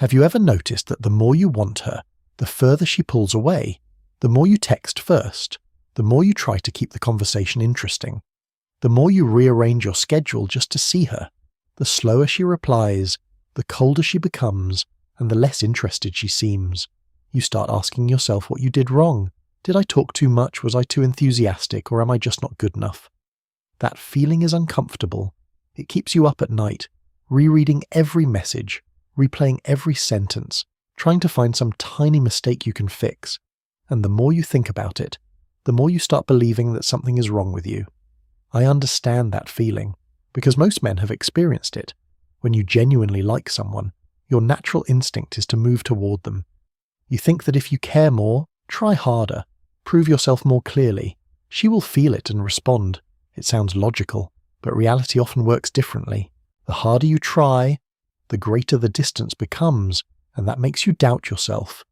Have you ever noticed that the more you want her, the further she pulls away? The more you text first, the more you try to keep the conversation interesting. The more you rearrange your schedule just to see her, the slower she replies, the colder she becomes, and the less interested she seems. You start asking yourself what you did wrong. Did I talk too much? Was I too enthusiastic? Or am I just not good enough? That feeling is uncomfortable. It keeps you up at night, rereading every message, replaying every sentence, trying to find some tiny mistake you can fix. And the more you think about it, the more you start believing that something is wrong with you. I understand that feeling, because most men have experienced it. When you genuinely like someone, your natural instinct is to move toward them. You think that if you care more, try harder, prove yourself more clearly, she will feel it and respond. It sounds logical, but reality often works differently. The harder you try, the greater the distance becomes, and that makes you doubt yourself.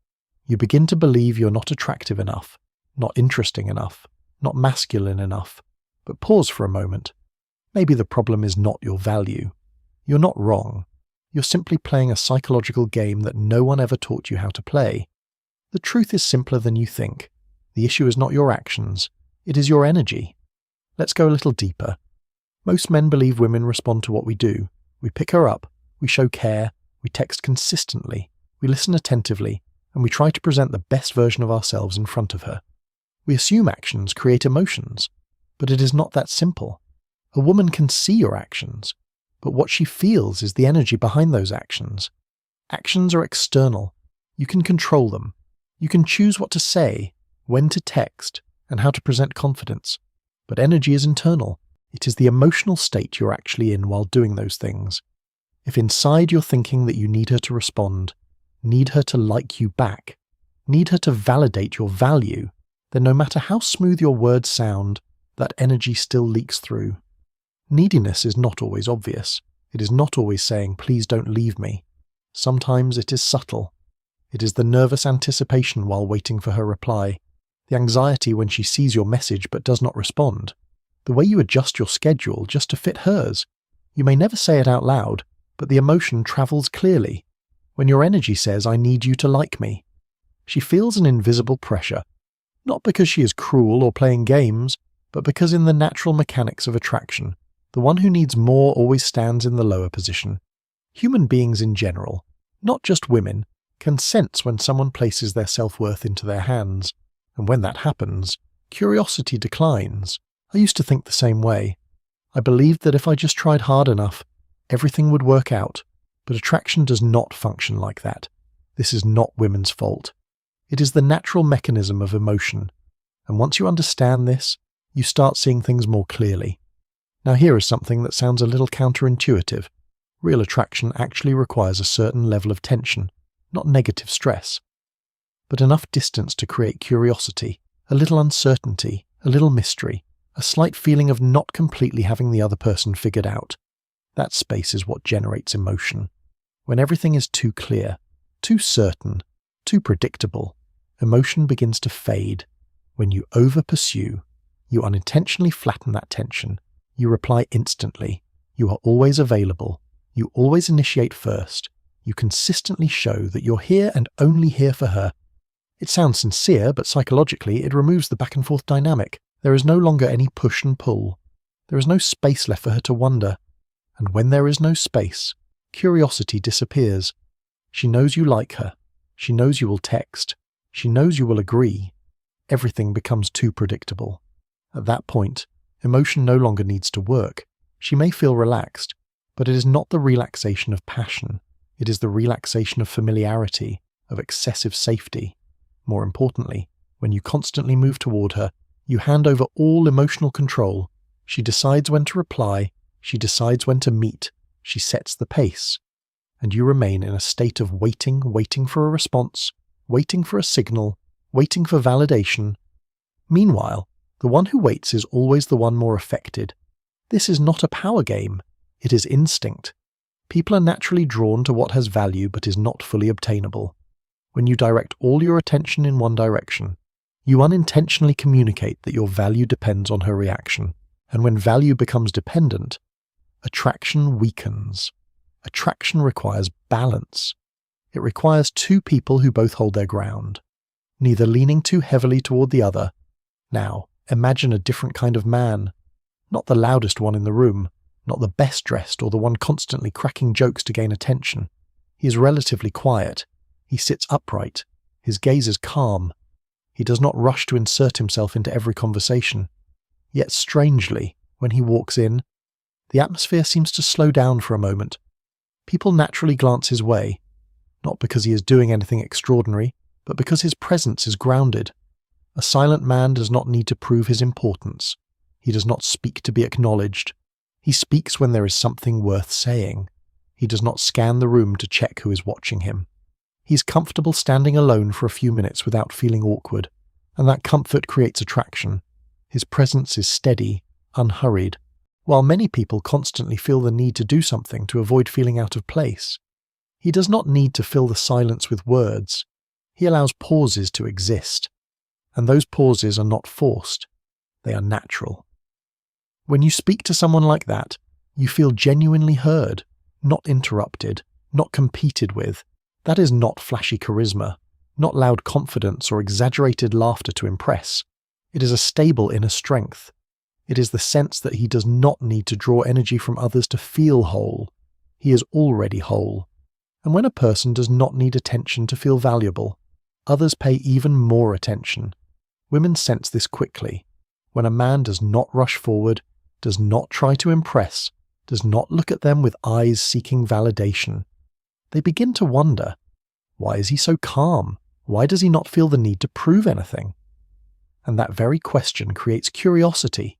You begin to believe you're not attractive enough, not interesting enough, not masculine enough. But pause for a moment. Maybe the problem is not your value. You're not wrong. You're simply playing a psychological game that no one ever taught you how to play. The truth is simpler than you think. The issue is not your actions. It is your energy. Let's go a little deeper. Most men believe women respond to what we do. We pick her up, we show care, we text consistently, we listen attentively, and we try to present the best version of ourselves in front of her. We assume actions create emotions, but it is not that simple. A woman can see your actions, but what she feels is the energy behind those actions. Actions are external. You can control them. You can choose what to say, when to text, and how to present confidence. But energy is internal. It is the emotional state you're actually in while doing those things. If inside you're thinking that you need her to respond, need her to like you back, need her to validate your value, then no matter how smooth your words sound, that energy still leaks through. Neediness is not always obvious. It is not always saying, "Please don't leave me." Sometimes it is subtle. It is the nervous anticipation while waiting for her reply, the anxiety when she sees your message but does not respond, the way you adjust your schedule just to fit hers. You may never say it out loud, but the emotion travels clearly. When your energy says, "I need you to like me," she feels an invisible pressure, not because she is cruel or playing games, but because in the natural mechanics of attraction, the one who needs more always stands in the lower position. Human beings in general, not just women, can sense when someone places their self-worth into their hands, and when that happens, curiosity declines. I used to think the same way. I believed that if I just tried hard enough, everything would work out, but attraction does not function like that. This is not women's fault. It is the natural mechanism of emotion, and once you understand this, you start seeing things more clearly. Now here is something that sounds a little counterintuitive. Real attraction actually requires a certain level of tension, not negative stress, but enough distance to create curiosity, a little uncertainty, a little mystery, a slight feeling of not completely having the other person figured out. That space is what generates emotion. When everything is too clear, too certain, too predictable, emotion begins to fade. When you over-pursue, you unintentionally flatten that tension. You reply instantly. You are always available. You always initiate first. You consistently show that you're here and only here for her. It sounds sincere, but psychologically it removes the back and forth dynamic. There is no longer any push and pull. There is no space left for her to wonder. And when there is no space, curiosity disappears. She knows you like her. She knows you will text. She knows you will agree. Everything becomes too predictable. At that point, emotion no longer needs to work. She may feel relaxed, but it is not the relaxation of passion. It is the relaxation of familiarity, of excessive safety. More importantly, when you constantly move toward her, you hand over all emotional control. She decides when to reply. She decides when to meet. She sets the pace. And you remain in a state of waiting for a response, waiting for a signal, waiting for validation. Meanwhile, the one who waits is always the one more affected. This is not a power game. It is instinct. People are naturally drawn to what has value but is not fully obtainable. When you direct all your attention in one direction, you unintentionally communicate that your value depends on her reaction. And when value becomes dependent, attraction weakens. Attraction requires balance. It requires two people who both hold their ground, neither leaning too heavily toward the other. Now, imagine a different kind of man. Not the loudest one in the room, not the best dressed or the one constantly cracking jokes to gain attention. He is relatively quiet. He sits upright. His gaze is calm. He does not rush to insert himself into every conversation. Yet strangely, when he walks in, the atmosphere seems to slow down for a moment. People naturally glance his way, not because he is doing anything extraordinary, but because his presence is grounded. A silent man does not need to prove his importance. He does not speak to be acknowledged. He speaks when there is something worth saying. He does not scan the room to check who is watching him. He's comfortable standing alone for a few minutes without feeling awkward, and that comfort creates attraction. His presence is steady, unhurried, while many people constantly feel the need to do something to avoid feeling out of place. He does not need to fill the silence with words. He allows pauses to exist, and those pauses are not forced. They are natural. When you speak to someone like that, you feel genuinely heard, not interrupted, not competed with. That is not flashy charisma, not loud confidence or exaggerated laughter to impress. It is a stable inner strength. It is the sense that he does not need to draw energy from others to feel whole. He is already whole. And when a person does not need attention to feel valuable, others pay even more attention. Women sense this quickly. When a man does not rush forward, does not try to impress, does not look at them with eyes seeking validation, they begin to wonder, why is he so calm? Why does he not feel the need to prove anything? And that very question creates curiosity.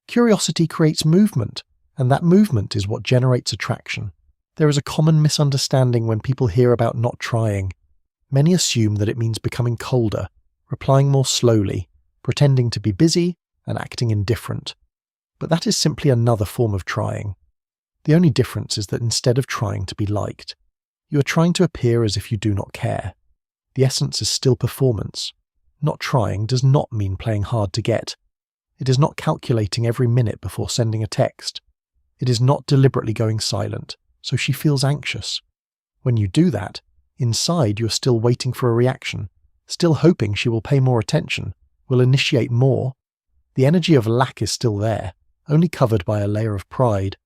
Curiosity creates movement, and that movement is what generates attraction. There is a common misunderstanding when people hear about not trying. Many assume that it means becoming colder, replying more slowly, pretending to be busy, and acting indifferent. But that is simply another form of trying. The only difference is that instead of trying to be liked, you are trying to appear as if you do not care. The essence is still performance. Not trying does not mean playing hard to get. It is not calculating every minute before sending a text. It is not deliberately going silent, so she feels anxious. When you do that, inside you are still waiting for a reaction, still hoping she will pay more attention, will initiate more. The energy of lack is still there, only covered by a layer of pride.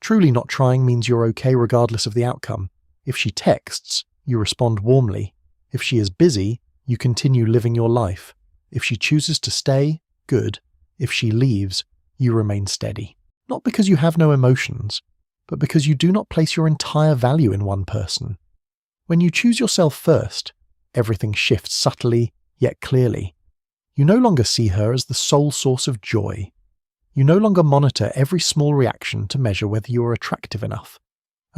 Truly not trying means you're okay regardless of the outcome. If she texts, you respond warmly. If she is busy, you continue living your life. If she chooses to stay, good. If she leaves, you remain steady. Not because you have no emotions, but because you do not place your entire value in one person. When you choose yourself first, everything shifts subtly yet clearly. You no longer see her as the sole source of joy. You no longer monitor every small reaction to measure whether you are attractive enough.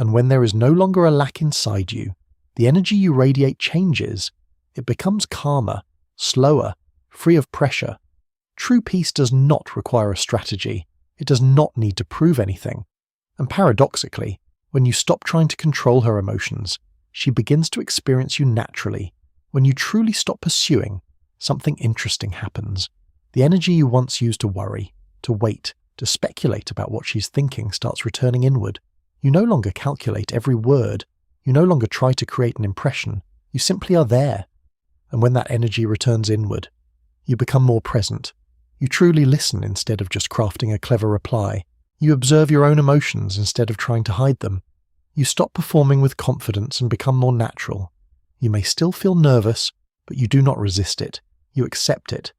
And when there is no longer a lack inside you, the energy you radiate changes. It becomes calmer, slower, free of pressure. True peace does not require a strategy. It does not need to prove anything. And paradoxically, when you stop trying to control her emotions, she begins to experience you naturally. When you truly stop pursuing, something interesting happens. The energy you once used to worry, to wait, to speculate about what she's thinking starts returning inward. You no longer calculate every word. You no longer try to create an impression. You simply are there. And when that energy returns inward, you become more present. You truly listen instead of just crafting a clever reply. You observe your own emotions instead of trying to hide them. You stop performing with confidence and become more natural. You may still feel nervous, but you do not resist it. You accept it.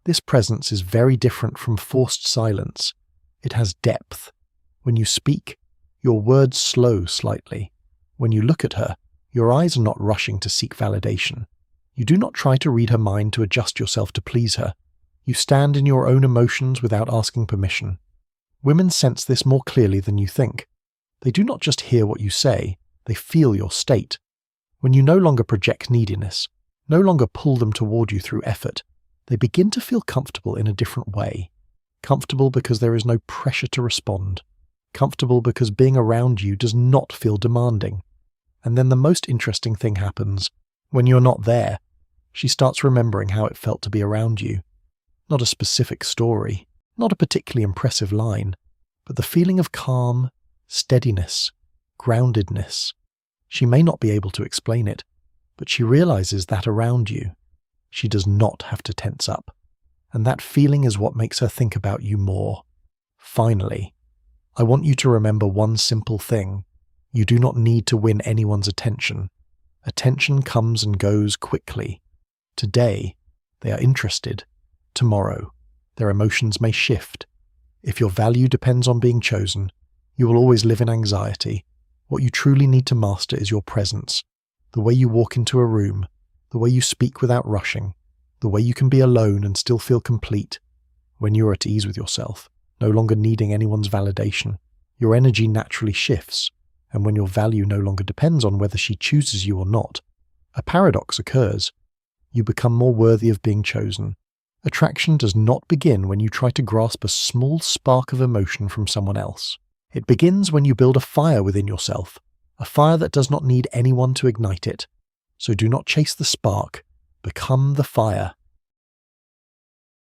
This presence is very different from forced silence. It has depth. When you speak, your words slow slightly. When you look at her, your eyes are not rushing to seek validation. You do not try to read her mind to adjust yourself to please her. You stand in your own emotions without asking permission. Women sense this more clearly than you think. They do not just hear what you say, they feel your state. When you no longer project neediness, no longer pull them toward you through effort, they begin to feel comfortable in a different way. Comfortable because there is no pressure to respond. Comfortable because being around you does not feel demanding. And then the most interesting thing happens. When you're not there, she starts remembering how it felt to be around you. Not a specific story, not a particularly impressive line, but the feeling of calm, steadiness, groundedness. She may not be able to explain it, but she realizes that around you, she does not have to tense up. And that feeling is what makes her think about you more. Finally, I want you to remember one simple thing. You do not need to win anyone's attention. Attention comes and goes quickly. Today, they are interested. Tomorrow, their emotions may shift. If your value depends on being chosen, you will always live in anxiety. What you truly need to master is your presence, the way you walk into a room, the way you speak without rushing, the way you can be alone and still feel complete. When you are at ease with yourself, no longer needing anyone's validation, your energy naturally shifts, and when your value no longer depends on whether she chooses you or not, a paradox occurs. You become more worthy of being chosen. Attraction does not begin when you try to grasp a small spark of emotion from someone else. It begins when you build a fire within yourself, a fire that does not need anyone to ignite it. So do not chase the spark, become the fire.